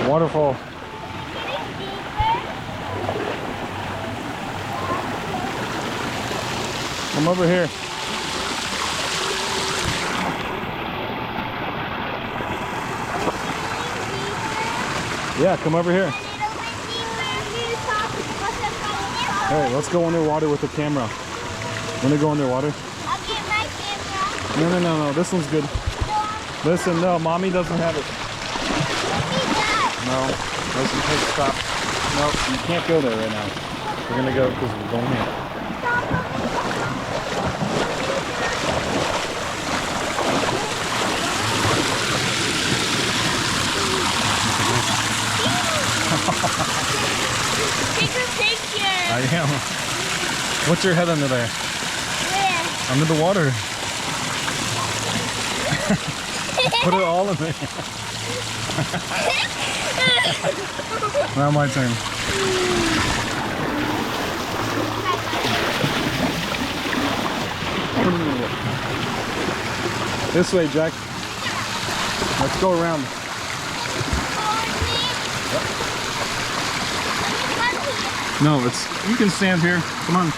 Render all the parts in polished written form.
Waterfall. Come over here. Yeah, come over here. Hey, let's go underwater with the camera. Wanna go underwater? I'll get my camera. No. This one's good. Listen, no, mommy doesn't have it. No, listen, hey, stop. No, you can't go there right now. We're gonna go because we're going here. Take a picture. I am. What's your head under there? Where? Under the water. Put it all in there. Now my turn. This way, Jack. Let's go around. No, you can stand here. Come on.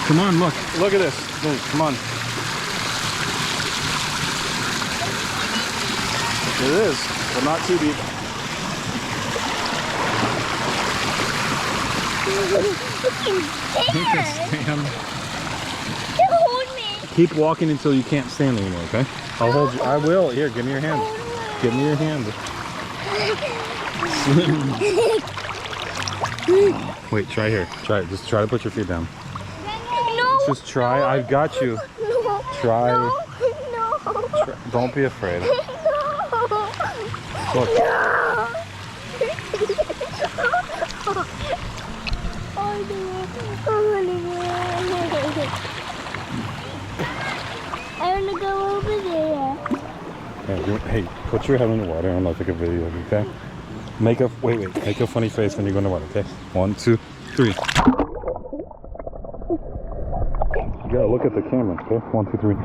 Come on, look. Look at this. Come on. It is, but not too deep. You can stand. Hold me. Keep walking until you can't stand anymore, okay? I'll hold you. I will. Here, give me your hand. Give me your hand. Wait, try here. Try it. Just try to put your feet down. No. Just try. I've got you. No. Try. No. Try. Don't be afraid. No. Look. No. I want to go over there. Hey, put your head in the water and I'll take a video, okay? Make a make a funny face when you go in the water, okay? 1, 2, 3. You gotta look at the camera, okay? 1, 2, 3.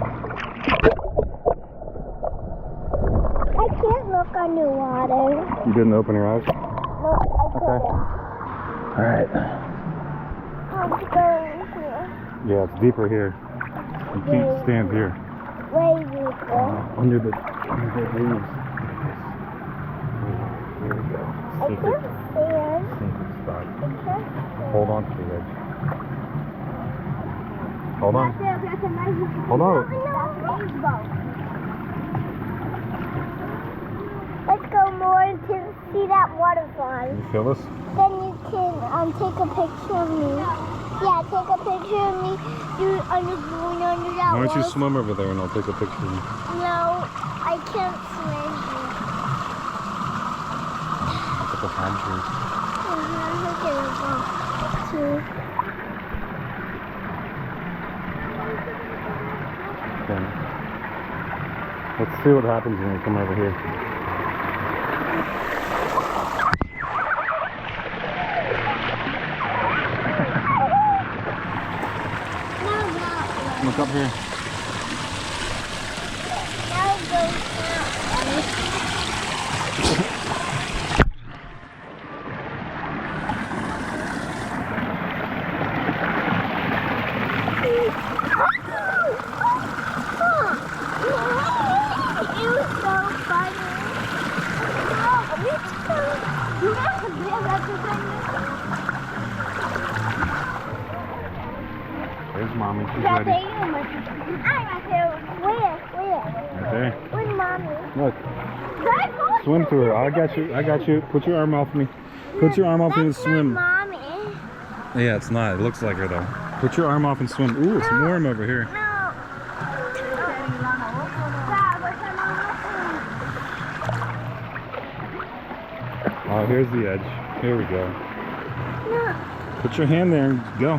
I can't look underwater. You didn't open your eyes? No, I can't. Alright. I'm going here. Yeah, it's deeper here. You can't stand here. Way deeper. Under the leaves. Here we go. I can't stand. Secret spot. I can't stand. Hold on to the edge. Hold on. Hold on. Let's go more to see that waterfall. You feel this? Then you can take a picture of me. Yeah, take a picture of me. Going under that Why don't you water. swim over there and I'll take a picture of you? No, I can't swim. Look at the palm trees. Okay. Let's see what happens when we come over here. Look up here. Now go down. It was so funny. There's mommy. She's Where? ready. Where? Right there. Where's mommy? Look. Swim to her. I got you. I got you. Put your arm off me. Put your arm off me and swim. Mommy. Yeah, it's not. It looks like her though. Put your arm off and swim. Ooh, it's warm over here. No. Oh, here's the edge. Here we go. No. Put your hand there and go.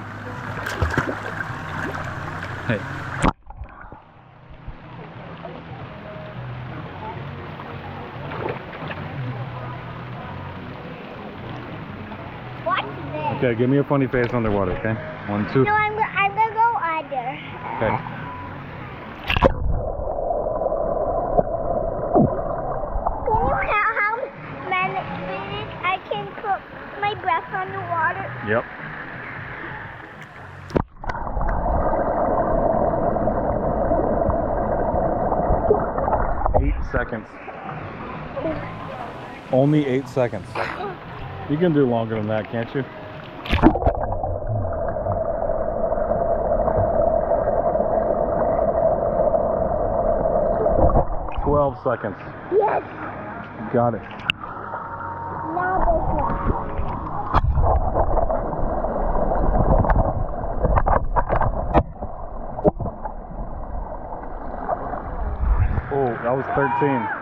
Hey. What's this? Okay, give me a funny face underwater, okay? 1, 2. No, I'm gonna go under. Okay. Can you count how many minutes I can put my breath on the water? Yep. Seconds. Only 8 seconds. You can do longer than that, can't you? Seconds. Yes. Got it. Now this one. Oh, that was 13.